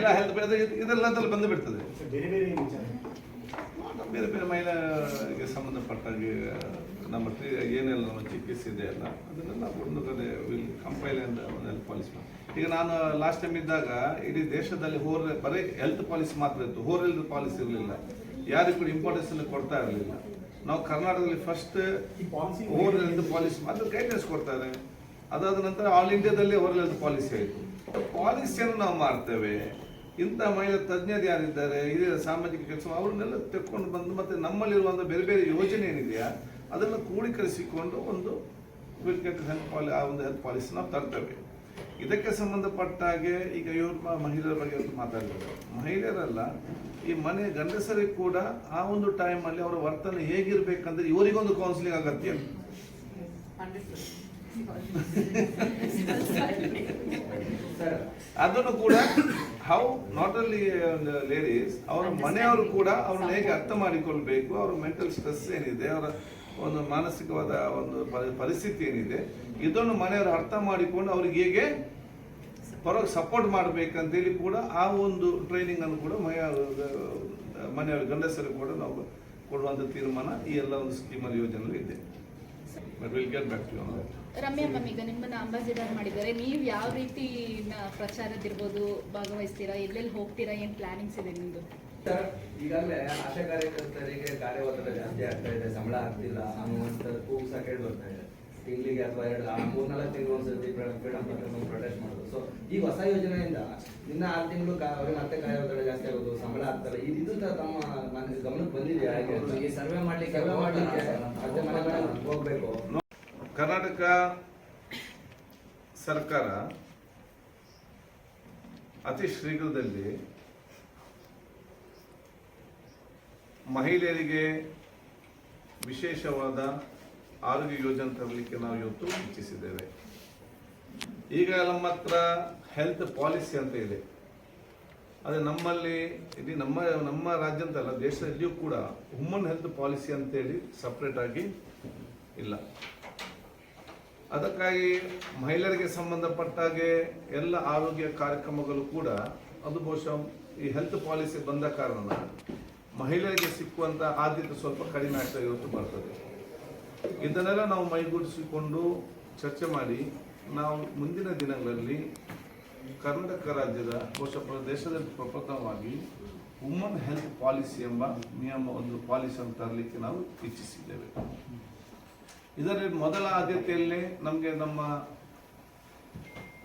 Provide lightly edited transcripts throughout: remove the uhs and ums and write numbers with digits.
ಮಹಿಳಾ ಹೆಲ್ತ್ ಇದೆಲ್ಲದಲ್ಲಿ ಬಂದು ಬಿಡ್ತದೆ. ಬೇರೆ ಬೇರೆ ಮಹಿಳೆಗೆ ಸಂಬಂಧಪಟ್ಟಾಗಿ ನಮ್ಮ ಏನೆಲ್ಲ ನಮ್ಮ ಚಿಕಿತ್ಸೆ ಇದೆ ಅಲ್ಲ ಅದನ್ನೆಲ್ಲ ಒಂದು ಕಡೆ ವಿಲ್ ಕಂಪೈಲ್ ಅಂತ ಒಂದು ಹೆಲ್ತ್ ಪಾಲಿಸಿ. ಈಗ ನಾನು ಲಾಸ್ಟ್ ಟೈಮ್ ಇದ್ದಾಗ ಇಡೀ ದೇಶದಲ್ಲಿ ಬರೀ ಹೆಲ್ತ್ ಪಾಲಿಸಿ ಮಾತ್ರ ಇತ್ತು, ಹೆಲ್ತ್ ಪಾಲಿಸಿ ಇರಲಿಲ್ಲ, ಯಾರಿಗೂ ಕೂಡ ಇಂಪಾರ್ಟೆನ್ಸ್ ಕೊಡ್ತಾ ಇರಲಿಲ್ಲ. ನಾವು ಕರ್ನಾಟಕದಲ್ಲಿ ಫಸ್ಟ್ ಹೆಲ್ತ್ ಪಾಲಿಸಿ ಮಾತ್ರ ಗೈಡೆನ್ಸ್ ಕೊಡ್ತಾರೆ. ಅದಾದ ನಂತರ ಆಲ್ ಇಂಡಿಯಾದಲ್ಲಿ ಹೆಲ್ತ್ ಪಾಲಿಸಿ ಆಯಿತು. ಪಾಲಿಸಿಯನ್ನು ನಾವು ಮಾಡ್ತೇವೆ. ಇಂಥ ಮಹಿಳಾ ತಜ್ಞರು ಯಾರಿದ್ದಾರೆ, ಇದೇ ಸಾಮಾಜಿಕ ಕೆಲಸ ಅವ್ರನ್ನೆಲ್ಲ ತೆಕ್ಕೊಂಡು ಬಂದು ಮತ್ತೆ ನಮ್ಮಲ್ಲಿರುವಂಥ ಬೇರೆ ಬೇರೆ ಯೋಜನೆ ಏನಿದೆಯಾ ಅದನ್ನು ಕ್ರೋಢೀಕರಿಸಿಕೊಂಡು ಒಂದು ಹೆಲ್ತ್ ಪಾಲಿಸಿ ನಾವು ತರ್ತೇವೆ. ಇದಕ್ಕೆ ಸಂಬಂಧಪಟ್ಟ ಹಾಗೆ ಈಗ ಇವ್ರ ಮಹಿಳೆಯರ ಬಗ್ಗೆ ಮಾತಾಡ್ತಾರೆ. ಮಹಿಳೆಯರಲ್ಲ, ಈ ಮನೆ ಗಂಡಸರಿಗೆ ಕೂಡ ಆ ಒಂದು ಟೈಮಲ್ಲಿ ಅವರ ವರ್ತನೆ ಹೇಗಿರ್ಬೇಕಂದ್ರೆ ಇವರಿಗೊಂದು ಕೌನ್ಸಿಲಿಂಗ್ ಅಗತ್ಯ. ಅದನ್ನು ಕೂಡ ಹೌ ನಾಟ್ ಓನ್ಲಿ ಲೇಡೀಸ್, ಅವರ ಮನೆಯವರು ಕೂಡ ಅವ್ರನ್ನ ಹೇಗೆ ಅರ್ಥ ಮಾಡಿಕೊಳ್ಬೇಕು, ಅವರ ಮೆಂಟಲ್ ಸ್ಟ್ರೆಸ್ ಏನಿದೆ, ಅವರ ಒಂದು ಮಾನಸಿಕವಾದ ಒಂದು ಪರಿಸ್ಥಿತಿ ಏನಿದೆ, ಇದನ್ನು ಮನೆಯವರು ಅರ್ಥ ಮಾಡಿಕೊಂಡು ಅವ್ರಿಗೆ ಹೇಗೆ ಹೊರಗೆ ಸಪೋರ್ಟ್ ಮಾಡಬೇಕಂತೇಳಿ ಕೂಡ ಆ ಒಂದು ಟ್ರೈನಿಂಗ್ ಅನ್ನು ಕೂಡ ಮನೆಯವರು ಗಂಡಸರು ಕೂಡ ನಾವು ಕೊಡುವಂಥ ತೀರ್ಮಾನ ಈ ಎಲ್ಲ ಒಂದು ಸ್ಕೀಮಲ್ಲಿ ಯೋಜನೆ ಇದೆ. ರಮ್ಯಾ ಮ್ಯಾಮ್, ಈಗ ನಿಮ್ಮನ್ನ ಅಂಬಾಸಿಡರ್ ಮಾಡಿದ್ದಾರೆ, ನೀವು ಯಾವ ರೀತಿ ಪ್ರಚಾರದಿರ್ಬೋದು ಭಾಗವಹಿಸ್ತೀರಾ, ಎಲ್ಲೆಲ್ಲಿ ಹೋಗ್ತೀರಾ, ಏನ್ ಪ್ಲಾನಿಂಗ್ಸ್ ಇದೆ ನಿಮ್ದು? ಈಗಾಗಲೇ ಆಶಾ ಕಾರ್ಯಕರ್ತರಿಗೆ ಕಾರ್ಯ ಒತ್ತಡ ಜಾಸ್ತಿ ಆಗ್ತಾ ಇದೆ, ಸಂಬಳ ಆಗ್ತಿಲ್ಲ ಅನ್ನುವಂಥದ್ದು ಕೂಗು ಸಹ ಕೇಳಿ ಬರ್ತಾ ಇದೆ. ತಿಂಗಳಿಗೆ ಅಥವಾ 3-4 ತಿಂಗಳು ಒಂದ್ಸತಿ ಫ್ರೀಡಮ್ ಪ್ರೊಟೆಸ್ಟ್ ಮಾಡೋದು. ಸೊ ಈ ಹೊಸ ಯೋಜನೆಯಿಂದ ಇನ್ನ 6 ತಿಂಗಳು ಅವ್ರಿಗೆ ಮತ್ತೆ ಕಾರ್ಯ ಒತ್ತಡ ಜಾಸ್ತಿ ಆಗೋದು, ಸಂಬಳ ಆಗ್ತಾರೆ, ಇದು ತಮ್ಮ ಗಮನಕ್ಕೆ ಬಂದಿದೆಯಾ? ಈ ಸರ್ವೆ ಮಾಡ್ಲಿಕ್ಕೆ ಮತ್ತೆ ಮನೆ ಹೋಗ್ಬೇಕು. ಕರ್ನಾಟಕ ಸರ್ಕಾರ ಅತಿ ಶೀಘ್ರದಲ್ಲಿ ಮಹಿಳೆಯರಿಗೆ ವಿಶೇಷವಾದ ಆರೋಗ್ಯ ಯೋಜನೆ ತರಲಿಕ್ಕೆ ನಾವು ಇವತ್ತು ಇಚ್ಛಿಸಿದ್ದೇವೆ. ಈಗ ನಮ್ಮ ಹತ್ರ ಹೆಲ್ತ್ ಪಾಲಿಸಿ ಅಂತ ಇದೆ. ಅದೇ ನಮ್ಮಲ್ಲಿ ಇಡೀ ನಮ್ಮ ರಾಜ್ಯ ಅಂತಲ್ಲ, ದೇಶದಲ್ಲಿಯೂ ಕೂಡ ವುಮನ್ ಹೆಲ್ತ್ ಪಾಲಿಸಿ ಅಂತೇಳಿ ಸಪ್ರೇಟ್ ಆಗಿ ಇಲ್ಲ. ಅದಕ್ಕಾಗಿ ಮಹಿಳೆಯರಿಗೆ ಸಂಬಂಧಪಟ್ಟಾಗೆ ಎಲ್ಲ ಆರೋಗ್ಯ ಕಾರ್ಯಕ್ರಮಗಳು ಕೂಡ ಅದು ಬಹುಶಃ ಈ ಹೆಲ್ತ್ ಪಾಲಿಸಿ ಬಂದ ಕಾರಣ ಮಹಿಳೆಯರಿಗೆ ಸಿಕ್ಕುವಂಥ ಆದ್ಯತೆ ಸ್ವಲ್ಪ ಕಡಿಮೆ ಆಗ್ತಾ ಇವತ್ತು ಬರ್ತದೆ. ಇದನ್ನೆಲ್ಲ ನಾವು ಮೈಗೂಡಿಸಿಕೊಂಡು ಚರ್ಚೆ ಮಾಡಿ ನಾವು ಮುಂದಿನ ದಿನಗಳಲ್ಲಿ ಕರ್ನಾಟಕ ರಾಜ್ಯದ ಬಹುಶಃ ದೇಶದಲ್ಲಿ ಪ್ರಪ್ರಥಮವಾಗಿ ವುಮನ್ ಹೆಲ್ತ್ ಪಾಲಿಸಿ ಎಂಬ ಒಂದು ಪಾಲಿಸಿಯನ್ನು ತರಲಿಕ್ಕೆ ನಾವು ಇಚ್ಛಿಸಿದ್ದೇವೆ. ಇದರಲ್ಲಿ ಮೊದಲ ಆದ್ಯತೆಯಲ್ಲೇ ನಮಗೆ ನಮ್ಮ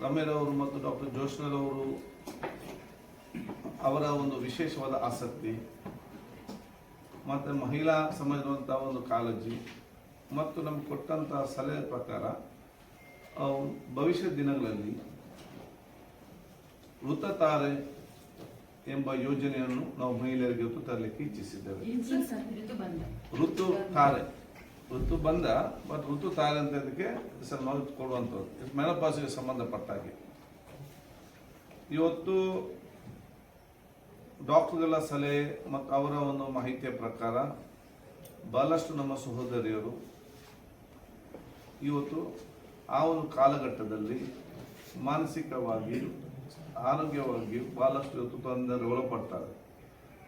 ರಮ್ಯರವರು ಮತ್ತು ಡಾಕ್ಟರ್ ಜೋಶ್ನರವರು ಅವರ ಒಂದು ವಿಶೇಷವಾದ ಆಸಕ್ತಿ ಮತ್ತು ಮಹಿಳಾ ಸಮಾಜದಂಥ ಒಂದು ಕಾಳಜಿ ಮತ್ತು ನಮ್ಗೆ ಕೊಟ್ಟಂಥ ಸಲಹೆ ಪ್ರಕಾರ ಭವಿಷ್ಯದ ದಿನಗಳಲ್ಲಿ ಋತುತಾರೆ ಎಂಬ ಯೋಜನೆಯನ್ನು ನಾವು ಮಹಿಳೆಯರಿಗೆ ಇವತ್ತು ತರಲಿಕ್ಕೆ ಇಚ್ಛಿಸಿದ್ದೇವೆ. ಋತು ಬಂದ ಬಟ್ ಋತು ತಾರೆ ಅಂತ ಇದಕ್ಕೆ ನಾವು ಕೊಡುವಂಥದ್ದು ಮೆನೋಪಾಸ್ಗೆ ಸಂಬಂಧಪಟ್ಟಾಗೆ ಇವತ್ತು ಡಾಕ್ಟರ್ಗಳ ಸಲಹೆ ಮತ್ತು ಅವರ ಒಂದು ಮಾಹಿತಿಯ ಪ್ರಕಾರ ಬಹಳಷ್ಟು ನಮ್ಮ ಸಹೋದರಿಯರು ಇವತ್ತು ಆ ಒಂದು ಕಾಲಘಟ್ಟದಲ್ಲಿ ಮಾನಸಿಕವಾಗಿ ಆರೋಗ್ಯವಾಗಿ ಬಹಳಷ್ಟು ಇವತ್ತು ತೊಂದರೆ ಒಳಪಡ್ತಾರೆ.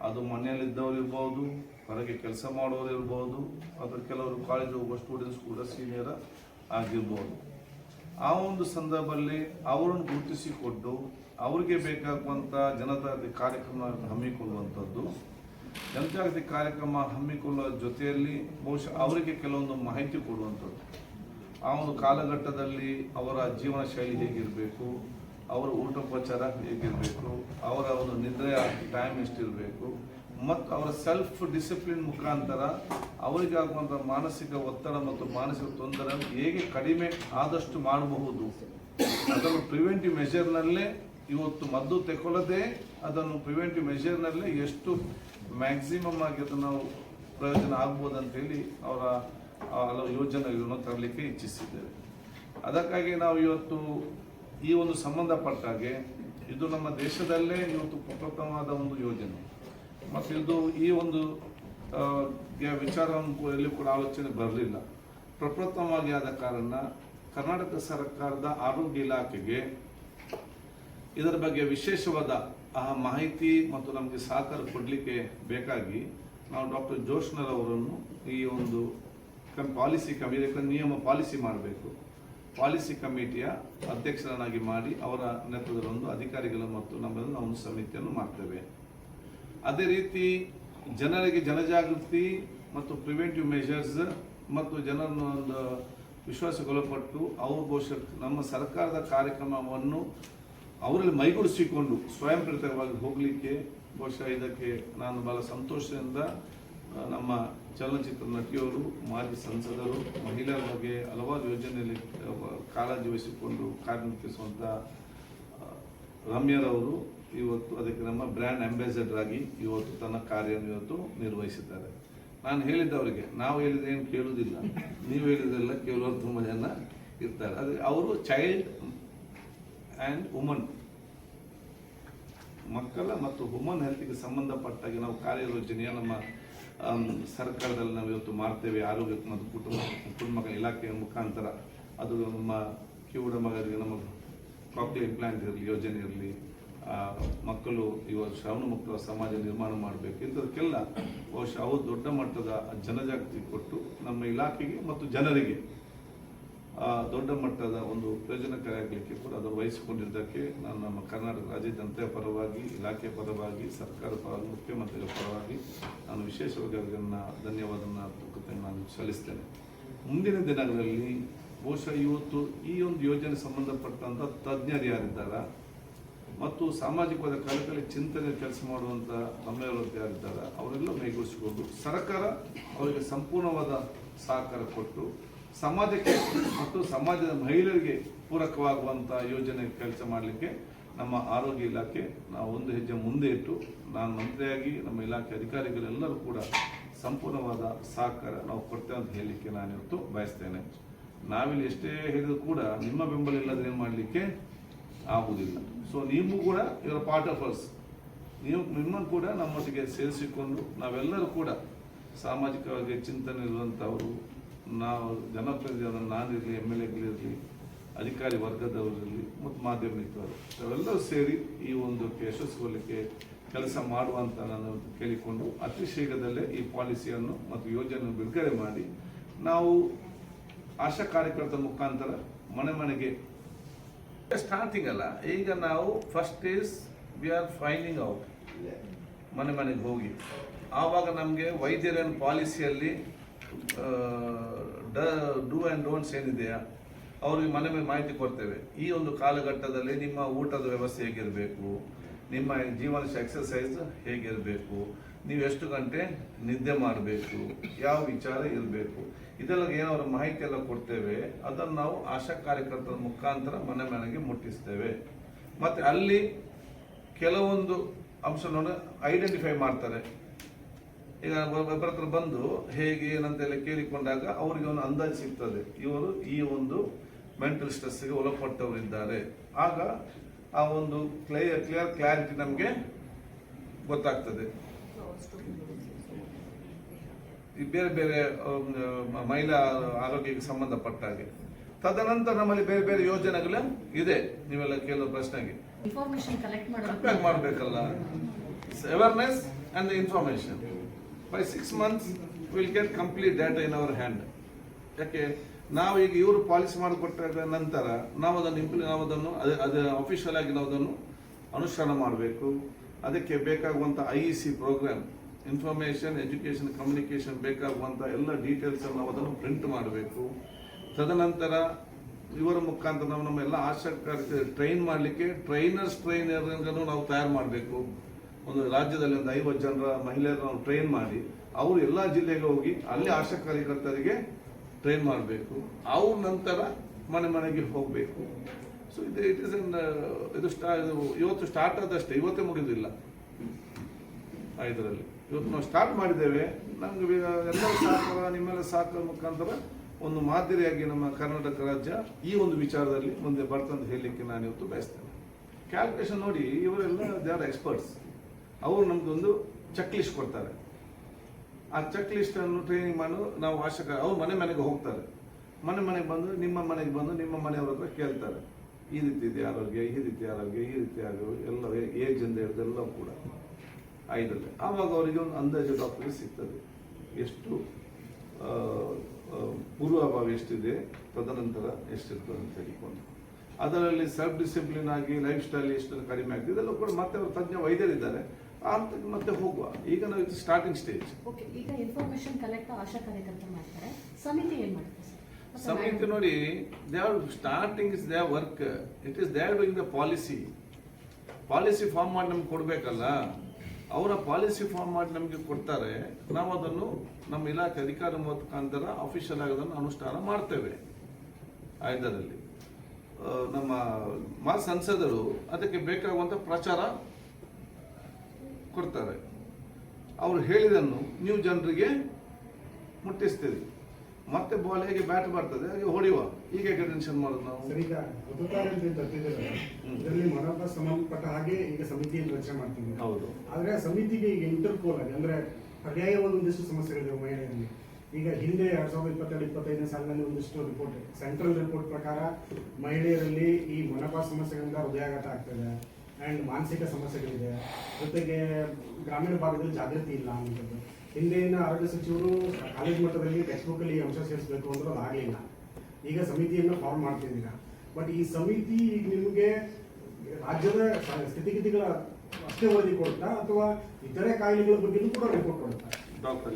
ಅದು ಮನೆಯಲ್ಲಿದ್ದವರು ಇರ್ಬೋದು, ಹೊರಗೆ ಕೆಲಸ ಮಾಡೋರು ಇರ್ಬೋದು, ಅಥವಾ ಕೆಲವರು ಕಾಲೇಜ್ ಹೋಗುವ ಸ್ಟೂಡೆಂಟ್ಸ್ ಕೂಡ ಸೀನಿಯರ್ ಆಗಿರ್ಬೋದು. ಆ ಒಂದು ಸಂದರ್ಭದಲ್ಲಿ ಅವರನ್ನು ಗುರುತಿಸಿಕೊಂಡು ಅವರಿಗೆ ಬೇಕಾಗುವಂಥ ಜನಜಾಗೃತಿ ಕಾರ್ಯಕ್ರಮ ಹಮ್ಮಿಕೊಳ್ಳುವಂಥದ್ದು, ಜನಜಾಗೃತಿ ಕಾರ್ಯಕ್ರಮ ಹಮ್ಮಿಕೊಳ್ಳುವ ಜೊತೆಯಲ್ಲಿ ಬಹುಶಃ ಅವರಿಗೆ ಕೆಲವೊಂದು ಮಾಹಿತಿ ಕೊಡುವಂಥದ್ದು. ಆ ಒಂದು ಕಾಲಘಟ್ಟದಲ್ಲಿ ಅವರ ಜೀವನ ಶೈಲಿ ಹೇಗಿರಬೇಕು, ಅವರ ಊಟೋಪಚಾರ ಹೇಗಿರಬೇಕು, ಅವರ ಒಂದು ನಿದ್ರೆಯ ಟೈಮ್ ಎಷ್ಟಿರಬೇಕು, ಮತ್ತು ಅವರ ಸೆಲ್ಫ್ ಡಿಸಿಪ್ಲಿನ್ ಮುಖಾಂತರ ಅವರಿಗೆ ಆಗುವಂಥ ಮಾನಸಿಕ ಒತ್ತಡ ಮತ್ತು ಮಾನಸಿಕ ತೊಂದರೆ ಹೇಗೆ ಕಡಿಮೆ ಆದಷ್ಟು ಮಾಡಬಹುದು, ಅದನ್ನು ಪ್ರಿವೆಂಟಿವ್ ಮೆಷರ್ನಲ್ಲೇ ಇವತ್ತು ಮದ್ದು ತೆಗೊಳ್ಳದೆ ಅದನ್ನು ಪ್ರಿವೆಂಟಿವ್ ಮೆಷರ್ನಲ್ಲೇ ಎಷ್ಟು ಮ್ಯಾಕ್ಸಿಮಮ್ ಆಗಿ ಅದನ್ನು ನಾವು ಪ್ರಯೋಜನ ಆಗ್ಬೋದು ಅಂತೇಳಿ ಅವರ ಹಲವು ಯೋಜನೆಗಳನ್ನು ತರಲಿಕ್ಕೆ ಇಚ್ಛಿಸಿದ್ದೇವೆ. ಅದಕ್ಕಾಗಿ ನಾವು ಇವತ್ತು ಈ ಒಂದು ಸಂಬಂಧಪಟ್ಟಾಗೆ ಇದು ನಮ್ಮ ದೇಶದಲ್ಲೇ ಇವತ್ತು ಪ್ರಪ್ರಥಮವಾದ ಒಂದು ಯೋಜನೆ ಮತ್ತು ಇದು ಈ ಒಂದು ವಿಚಾರವನ್ನು ಎಲ್ಲಿ ಕೂಡ ಆಲೋಚನೆ ಬರಲಿಲ್ಲ. ಪ್ರಪ್ರಥಮವಾಗಿ ಆದ ಕಾರಣ ಕರ್ನಾಟಕ ಸರ್ಕಾರದ ಆರೋಗ್ಯ ಇಲಾಖೆಗೆ ಇದರ ಬಗ್ಗೆ ವಿಶೇಷವಾದ ಆ ಮಾಹಿತಿ ಮತ್ತು ನಮಗೆ ಸಹಕಾರ ಕೊಡಲಿಕ್ಕೆ ಬೇಕಾಗಿ ನಾವು ಡಾಕ್ಟರ್ ಜೋಶ್ನರ್ ಅವರನ್ನು ಈ ಒಂದು ಪಾಲಿಸಿ ಕಮಿಟಿ ನಿಯಮ ಪಾಲಿಸಿ ಮಾಡಬೇಕು, ಪಾಲಿಸಿ ಕಮಿಟಿಯ ಅಧ್ಯಕ್ಷರನ್ನಾಗಿ ಮಾಡಿ ಅವರ ನೇತೃತ್ವದಲ್ಲಿ ಒಂದು ಅಧಿಕಾರಿಗಳು ಮತ್ತು ನಮ್ಮೆಲ್ಲ ಒಂದು ಸಮಿತಿಯನ್ನು ಮಾಡ್ತೇವೆ. ಅದೇ ರೀತಿ ಜನರಿಗೆ ಜನಜಾಗೃತಿ ಮತ್ತು ಪ್ರಿವೆಂಟಿವ್ ಮೆಷರ್ಸ್ ಮತ್ತು ಜನರನ್ನು ಒಂದು ವಿಶ್ವಾಸಗೊಳಪಟ್ಟು ಅವರು ಬಹುಶಃ ನಮ್ಮ ಸರ್ಕಾರದ ಕಾರ್ಯಕ್ರಮವನ್ನು ಅವರಲ್ಲಿ ಮೈಗೂಡಿಸಿಕೊಂಡು ಸ್ವಯಂ ಪ್ರೇರಿತವಾಗಿ ಹೋಗಲಿಕ್ಕೆ ಬಹುಶಃ ಇದಕ್ಕೆ ನಾನು ಬಹಳ ಸಂತೋಷದಿಂದ ನಮ್ಮ ಚಲನಚಿತ್ರ ನಟಿಯವರು, ಮಾಜಿ ಸಂಸದರು, ಮಹಿಳೆಯರ ಬಗ್ಗೆ ಹಲವಾರು ಯೋಜನೆಯಲ್ಲಿ ಕಾಳಜಿ ವಹಿಸಿಕೊಂಡು ಕಾರ್ಯನಿರ್ವಹಿಸುವಂಥ ರಮ್ಯರವರು ಇವತ್ತು ಅದಕ್ಕೆ ನಮ್ಮ ಬ್ರ್ಯಾಂಡ್ ಅಂಬಾಸಿಡರ್ ಆಗಿ ಇವತ್ತು ತನ್ನ ಕಾರ್ಯವನ್ನು ಇವತ್ತು ನಿರ್ವಹಿಸಿದ್ದಾರೆ. ನಾನು ಹೇಳಿದ್ದವರಿಗೆ ನಾವು ಹೇಳಿದ್ರೆ ಏನು ಕೇಳುವುದಿಲ್ಲ, ನೀವು ಹೇಳಿದ್ರೆಲ್ಲ ಕೇಳುವರು ತುಂಬ ಜನ ಇರ್ತಾರೆ. ಅದು ಅವರು ಚೈಲ್ಡ್ ಆ್ಯಂಡ್ ವುಮನ್, ಮಕ್ಕಳ ಮತ್ತು ವುಮನ್ ಹೆಲ್ತ್ಗೆ ಸಂಬಂಧಪಟ್ಟಾಗಿ ನಾವು ಕಾರ್ಯಯೋಜನೆಯ ನಮ್ಮ ಸರ್ಕಾರದಲ್ಲಿ ನಾವು ಇವತ್ತು ಮಾಡ್ತೇವೆ. ಆರೋಗ್ಯ ಮತ್ತು ಕುಟುಂಬ ಇಲಾಖೆಯ ಮುಖಾಂತರ ಅದು ನಮ್ಮ ಕಿವುಡ ಮಗರಿಗೆ ನಮ್ಮ ಕಾಕ್ಲಿಯರ್ ಇಂಪ್ಲಾಂಟ್ ಇರಲಿ, ಯೋಜನೆ ಇರಲಿ, ಮಕ್ಕಳು ಇವತ್ತು ಶ್ರವಣ ಮುಕ್ತ ಸಮಾಜ ನಿರ್ಮಾಣ ಮಾಡಬೇಕು, ಇಂಥದಕ್ಕೆಲ್ಲ ಬಹುಶಃ ಅವರು ದೊಡ್ಡ ಮಟ್ಟದ ಜನಜಾಗೃತಿ ಕೊಟ್ಟು ನಮ್ಮ ಇಲಾಖೆಗೆ ಮತ್ತು ಜನರಿಗೆ ದೊಡ್ಡ ಮಟ್ಟದ ಒಂದು ಪ್ರಯೋಜನಕಾರಿಯಾಗಲಿಕ್ಕೆ ಕೂಡ ಅದು ವಹಿಸಿಕೊಂಡಿದ್ದಕ್ಕೆ ನಾನು ನಮ್ಮ ಕರ್ನಾಟಕ ರಾಜ್ಯ ಜನತೆಯ ಪರವಾಗಿ, ಇಲಾಖೆಯ ಪರವಾಗಿ, ಸರ್ಕಾರದ ಪರವಾಗಿ, ಮುಖ್ಯಮಂತ್ರಿಗಳ ಪರವಾಗಿ ನಾನು ವಿಶೇಷವಾಗಿ ಅವರನ್ನ ಧನ್ಯವಾದನ ನಾನು ಸಲ್ಲಿಸ್ತೇನೆ. ಮುಂದಿನ ದಿನಗಳಲ್ಲಿ ಬಹುಶಃ ಇವತ್ತು ಈ ಒಂದು ಯೋಜನೆ ಸಂಬಂಧಪಟ್ಟಂಥ ತಜ್ಞರು ಯಾರಿದ್ದಾರೆ ಮತ್ತು ಸಾಮಾಜಿಕವಾದ ಕಳಕಳಿ ಚಿಂತನೆ ಕೆಲಸ ಮಾಡುವಂಥ ನಮ್ಮೆಯವರು ಯಾರಿದ್ದಾರೆ ಅವರೆಲ್ಲ ಮೈಗೂಡಿಸಿಕೊಂಡು ಸರ್ಕಾರ ಅವರಿಗೆ ಸಂಪೂರ್ಣವಾದ ಸಹಕಾರ ಕೊಟ್ಟು ಸಮಾಜಕ್ಕೆ ಮತ್ತು ಸಮಾಜದ ಮಹಿಳೆಯರಿಗೆ ಪೂರಕವಾಗುವಂಥ ಯೋಜನೆ ಕೆಲಸ ಮಾಡಲಿಕ್ಕೆ ನಮ್ಮ ಆರೋಗ್ಯ ಇಲಾಖೆ ನಾವು ಒಂದು ಹೆಜ್ಜೆ ಮುಂದೆ ಇಟ್ಟು ನಾನು ಮಂತ್ರಿಯಾಗಿ ನಮ್ಮ ಇಲಾಖೆ ಅಧಿಕಾರಿಗಳೆಲ್ಲರೂ ಕೂಡ ಸಂಪೂರ್ಣವಾದ ಸಹಕಾರ ನಾವು ಕೊಡ್ತೇವೆ ಅಂತ ಹೇಳಲಿಕ್ಕೆ ನಾನಿವತ್ತು ಬಯಸ್ತೇನೆ. ನಾವಿಲ್ಲಿ ಎಷ್ಟೇ ಹೇಳಿದ್ರು ಕೂಡ ನಿಮ್ಮ ಬೆಂಬಲ ಇಲ್ಲದ್ರೆ ಏನು ಮಾಡಲಿಕ್ಕೆ ಆಗುವುದಿಲ್ಲ. ಸೊ ನೀವು ಕೂಡ ಇವರ ಪಾರ್ಟ್ ಆಫ್ ಅಸ್, ನಿಮ್ಮನ್ನು ಕೂಡ ನಮ್ಮೊಟ್ಟಿಗೆ ಸೇರಿಸಿಕೊಂಡು ನಾವೆಲ್ಲರೂ ಕೂಡ ಸಾಮಾಜಿಕವಾಗಿ ಚಿಂತನೆ ಇರುವಂಥವರು, ನಾವು ಜನಪ್ರತಿನಿಧಿಯಾದ ನಾನಿರಲಿ, MLAಗಳಿರಲಿ, ಅಧಿಕಾರಿ ವರ್ಗದವರಿರಲಿ ಮತ್ತು ಮಾಧ್ಯಮ ಮಿತ್ರರು ಅವೆಲ್ಲರೂ ಸೇರಿ ಈ ಒಂದು ಯಶಸ್ವಿಗೊಳ್ಳಲಿಕ್ಕೆ ಕೆಲಸ ಮಾಡುವಂತ ನಾನು ಕೇಳಿಕೊಂಡು ಅತಿ ಶೀಘ್ರದಲ್ಲೇ ಈ ಪಾಲಿಸಿಯನ್ನು ಮತ್ತು ಯೋಜನೆಯನ್ನು ಬಿಡುಗಡೆ ಮಾಡಿ ನಾವು ಆಶಾ ಕಾರ್ಯಕರ್ತರ ಮುಖಾಂತರ ಮನೆ ಮನೆಗೆ ಸ್ಟಾರ್ಟಿಂಗ್ ಅಲ್ಲ, ಈಗ ನಾವು first is we are finding out, ಮನೆ ಮನೆಗೆ ಹೋಗಿ ಆವಾಗ ನಮಗೆ ವೈದ್ಯರ ಪಾಲಿಸಿಯಲ್ಲಿ ಡೂ ಆ್ಯಂಡ್ ಡೋಂಟ್ಸ್ ಏನಿದೆಯಾ ಅವ್ರಿಗೆ ಮನೆ ಮೇಲೆ ಮಾಹಿತಿ ಕೊಡ್ತೇವೆ. ಈ ಒಂದು ಕಾಲಘಟ್ಟದಲ್ಲಿ ನಿಮ್ಮ ಊಟದ ವ್ಯವಸ್ಥೆ ಹೇಗಿರಬೇಕು, ನಿಮ್ಮ ಜೀವನ ಎಕ್ಸರ್ಸೈಸ್ ಹೇಗಿರಬೇಕು, ನೀವು ಎಷ್ಟು ಗಂಟೆ ನಿದ್ದೆ ಮಾಡಬೇಕು, ಯಾವ ವಿಚಾರ ಇರಬೇಕು, ಇದೆಲ್ಲ ಏನೋ ಮಾಹಿತಿ ಎಲ್ಲ ಕೊಡ್ತೇವೆ. ಅದನ್ನು ನಾವು ಆಶಾ ಕಾರ್ಯಕರ್ತರ ಮುಖಾಂತರ ಮನೆ ಮನೆಗೆ ಮುಟ್ಟಿಸ್ತೇವೆ. ಮತ್ತು ಅಲ್ಲಿ ಕೆಲವೊಂದು ಅಂಶವನ್ನು ಐಡೆಂಟಿಫೈ ಮಾಡ್ತಾರೆ. ಈಗ ಒಬ್ಬರ ಹತ್ರ ಬಂದು ಹೇಗೆ ಏನಂತೆಲ್ಲ ಕೇಳಿಕೊಂಡಾಗ ಅವರಿಗೆ ಒಂದು ಅಂದಾಜು ಸಿಗ್ತದೆ, ಇವರು ಈ ಒಂದು ಮೆಂಟಲ್ ಸ್ಟ್ರೆಸ್ಗೆ ಒಳಪಟ್ಟವರಿದ್ದಾರೆ. ಆಗ ಆ ಒಂದು ಕ್ಲಾರಿಟಿ ನಮಗೆ ಗೊತ್ತಾಗ್ತದೆ. ಈ ಬೇರೆ ಬೇರೆ ಮಹಿಳಾ ಆರೋಗ್ಯಕ್ಕೆ ಸಂಬಂಧಪಟ್ಟ ಹಾಗೆ ತದನಂತರ ನಮ್ಮಲ್ಲಿ ಬೇರೆ ಬೇರೆ ಯೋಜನೆಗಳು ಇದೆ. ನೀವೆಲ್ಲ ಕೇಳೋ ಪ್ರಶ್ನೆಗೆ ಇನ್ಫಾರ್ಮೇಶನ್ ಕಲೆಕ್ಟ್ ಮಾಡಬೇಕಲ್ಲ, awareness and information. By 6 months we'll get complete data in our hand. ಯಾಕೆ ನಾವು ಈಗ ಇವರು ಪಾಲಿಸಿ ಮಾಡಿಕೊಟ್ಟ ನಂತರ ನಾವು ಅದನ್ನು ಅದು ಅಫಿಷಿಯಲ್ ಆಗಿ ನಾವು ಅದನ್ನು ಅನುಷ್ಠಾನ ಮಾಡಬೇಕು. ಅದಕ್ಕೆ ಬೇಕಾಗುವಂಥ IEC programme, information education communication ಬೇಕಾಗುವಂಥ ಎಲ್ಲ ಡೀಟೇಲ್ಸ್ ನಾವು ಅದನ್ನು ಪ್ರಿಂಟ್ ಮಾಡಬೇಕು. ತದನಂತರ ಇವರ ಮುಖಾಂತರ ನಾವು ನಮ್ಮ ಎಲ್ಲ ಆಶಾ ಟ್ರೈನ್ ಮಾಡಲಿಕ್ಕೆ ಟ್ರೈನರ್ಗಳನ್ನು ನಾವು ತಯಾರು ಮಾಡಬೇಕು. ಒಂದು ರಾಜ್ಯದಲ್ಲಿ ಒಂದು 50 ಜನರ ಮಹಿಳೆಯರನ್ನು ನಾವು ಟ್ರೈನ್ ಮಾಡಿ ಅವರು ಎಲ್ಲ ಜಿಲ್ಲೆಗೆ ಹೋಗಿ ಅಲ್ಲಿ ಆಶಾ ಕಾರ್ಯಕರ್ತರಿಗೆ ಟ್ರೈನ್ ಮಾಡಬೇಕು. ಅವ್ರ ನಂತರ ಮನೆ ಮನೆಗೆ ಹೋಗಬೇಕು. ಸೊ ಇಟ್ ಇಸ್ ಇವತ್ತು ಸ್ಟಾರ್ಟ್ ಆದಷ್ಟೇ, ಇವತ್ತೇ ಮುಗಿದಿಲ್ಲ. 5ರಲ್ಲಿ ಇವತ್ತು ನಾವು ಸ್ಟಾರ್ಟ್ ಮಾಡಿದ್ದೇವೆ. ನಮ್ಗೆ ಎಲ್ಲರ ಸಹಕಾರ, ನಿಮ್ಮೆಲ್ಲ ಸಹಕಾರ ಮುಖಾಂತರ ಒಂದು ಮಾದರಿಯಾಗಿ ನಮ್ಮ ಕರ್ನಾಟಕ ರಾಜ್ಯ ಈ ಒಂದು ವಿಚಾರದಲ್ಲಿ ಮುಂದೆ ಬರ್ತಂತ ಹೇಳಲಿಕ್ಕೆ ನಾನು ಇವತ್ತು ಬಯಸ್ತೇನೆ. ಕ್ಯಾಲ್ಕುಲೇಷನ್ ನೋಡಿ, ಇವರೆಲ್ಲ ದೇ ಆರ್ ಎಕ್ಸ್ಪರ್ಟ್ಸ್. ಅವರು ನಮ್ಗೊಂದು ಚೆಕ್ ಲಿಸ್ಟ್ ಕೊಡ್ತಾರೆ. ಆ ಚೆಕ್ ಲಿಸ್ಟ್ ಅನ್ನು ಟ್ರೈನಿಂಗ್ ಮಾಡಿ ನಾವು ಅವ್ರು ಮನೆ ಮನೆಗೆ ಹೋಗ್ತಾರೆ. ಮನೆ ಮನೆಗೆ ಬಂದು ನಿಮ್ಮ ಮನೆಗೆ ಬಂದು ನಿಮ್ಮ ಮನೆಯವ್ರ ಹತ್ರ ಕೇಳ್ತಾರೆ ಈ ರೀತಿ ಇದೆ ಆರೋಗ್ಯ, ಈ ರೀತಿ ಆರೋಗ್ಯ, ಈ ರೀತಿ ಆರೋಗ್ಯ ಎಲ್ಲ ಏಜ್ ಅಂತ ಹೇಳಿದೆಲ್ಲ ಕೂಡ ಇದರಲ್ಲಿ ಆವಾಗ ಅವರಿಗೆ ಒಂದು ಅಂದಾಜು ಡಾಕ್ಟರ್ಗೆ ಸಿಗ್ತದೆ ಎಷ್ಟು ಪೂರ್ವಭಾವ ಎಷ್ಟಿದೆ, ತದನಂತರ ಎಷ್ಟಿರ್ತದೆ ಅಂತ ಹೇಳಿಕೊಂಡು ಅದರಲ್ಲಿ ಸೆಲ್ಫ್ ಡಿಸಿಪ್ಲಿನ್ ಆಗಿ ಲೈಫ್ ಸ್ಟೈಲ್ ಎಷ್ಟು ಕಡಿಮೆ ಆಗ್ತದೆ ಇದೆಲ್ಲ ಕೂಡ ಮತ್ತೆ ಅವರು ತಜ್ಞ ವೈದ್ಯರಿದ್ದಾರೆ ಆ ಹಂತಕ್ಕೆ ಮತ್ತೆ ಹೋಗುವ. ಈಗ ನಾವು ಇದು ಸ್ಟಾರ್ಟಿಂಗ್ ಸ್ಟೇಜ್. ಓಕೆ, ಈಗ ಇನ್ಫಾರ್ಮೇಶನ್ ಕಲೆಕ್ಟ್ ಆಶಾ ಕಾರ್ಯಕರ್ತರು ಮಾಡ್ತಾರೆ, ಸಮಿತಿ ಏನ್ ಮಾಡುತ್ತೆ ಸರ್? ಸಮಿತಿ ನೋಡಿ, they are starting is the work, it is they are doing the policy form ಮಾಡಿ ನಮ್ಗೆ ಕೊಡ್ಬೇಕಲ್ಲ. ಅವರ ಪಾಲಿಸಿ ಫಾರ್ಮ್ ಮಾಡಿ ನಮಗೆ ಕೊಡ್ತಾರೆ, ನಾವು ಅದನ್ನು ನಮ್ಮ ಇಲಾಖೆ ಅಧಿಕಾರ ಮುಖಾಂತರ ಅಫಿಷಿಯಲ್ ಆಗೋದನ್ನು ಅನುಷ್ಠಾನ ಮಾಡ್ತೇವೆ. ಇದರಲ್ಲಿ ನಮ್ಮ ಸಂಸದರು ಅದಕ್ಕೆ ಬೇಕಾಗುವಂತ ಪ್ರಚಾರ ಕೊಡ್ತಾರೆ. ಅವರು ಹೇಳಿದನ್ನು ನೀವು ಜನರಿಗೆ ಮುಟ್ಟಿಸ್ತೀರಿ, ಮತ್ತೆ ಬಾಲ್ ಹೇಗೆ ಬ್ಯಾಟ್ ಬರ್ತದೆ ಹಾಗೆ ಹೊಡೆಯುವ. ಈಗ ಟೆನ್ಷನ್ ಮಾಡೋದು ನಾವು. ಸರ್, ಈಗ ಇದರಲ್ಲಿ ಮನೋಭಾವ ಸಂಬಂಧಪಟ್ಟ ಹಾಗೆ ಈಗ ಸಮಿತಿಯನ್ನು ರಚನೆ ಮಾಡ್ತೀವಿ. ಹೌದು. ಆದ್ರೆ ಆ ಸಮಿತಿಗೆ ಈಗ ಇಂಟರ್ಪೋಲ್ ಆಗಿ ಅಂದ್ರೆ ಪರ್ಯಾಯ ಒಂದಿಷ್ಟು ಸಮಸ್ಯೆಗಳಿವೆ ಮಹಿಳೆಯರಲ್ಲಿ. ಈಗ ಹಿಂದೆ 2022-25 ಸಾಲಿನಲ್ಲಿ ಒಂದಿಷ್ಟು ರಿಪೋರ್ಟ್, ಸೆಂಟ್ರಲ್ ರಿಪೋರ್ಟ್ ಪ್ರಕಾರ ಮಹಿಳೆಯರಲ್ಲಿ ಈ ಮನೋಭಾವ ಸಮಸ್ಯೆಗಳಿಂದ ಹೃದಯಾಘಾತ ಆಗ್ತದೆ ಅಂಡ್ ಮಾನಸಿಕ ಸಮಸ್ಯೆಗಳಿದೆ, ಜೊತೆಗೆ ಗ್ರಾಮೀಣ ಭಾಗದಲ್ಲಿ ಜಾಗೃತಿ ಇಲ್ಲ ಅನ್ನೋದು. ಹಿಂದೆಯಿಂದ ಆರೋಗ್ಯ ಸಚಿವರು ಕಾಲೇಜ್ ಮಟ್ಟದಲ್ಲಿ ಟೆಕ್ಸ್ಟ್ ಬುಕ್ ಅಲ್ಲಿ ಈ ಅಂಶ ಸೇರಿಸಬೇಕು ಅಂದ್ರೆ ಅದು ಆಗಲಿಲ್ಲ. ಈಗ ಸಮಿತಿಯನ್ನು ಫಾರ್ಮ್ ಮಾಡ್ತಿದ್ದೀರಾ, ಬಟ್ ಈ ಸಮಿತಿ ಈಗ ನಿಮಗೆ ರಾಜ್ಯದ ಸ್ಥಿತಿಗತಿಗಳ ಅಷ್ಟೇ ವರದಿ ಕೊಡುತ್ತಾ ಅಥವಾ ಇತರೆ ಕಾಯಿಲೆಗಳ ಬಗ್ಗೆನೂ ಕೂಡ ರಿಪೋರ್ಟ್ ಕೊಡುತ್ತಾ? ಡಾಕ್ಟರ್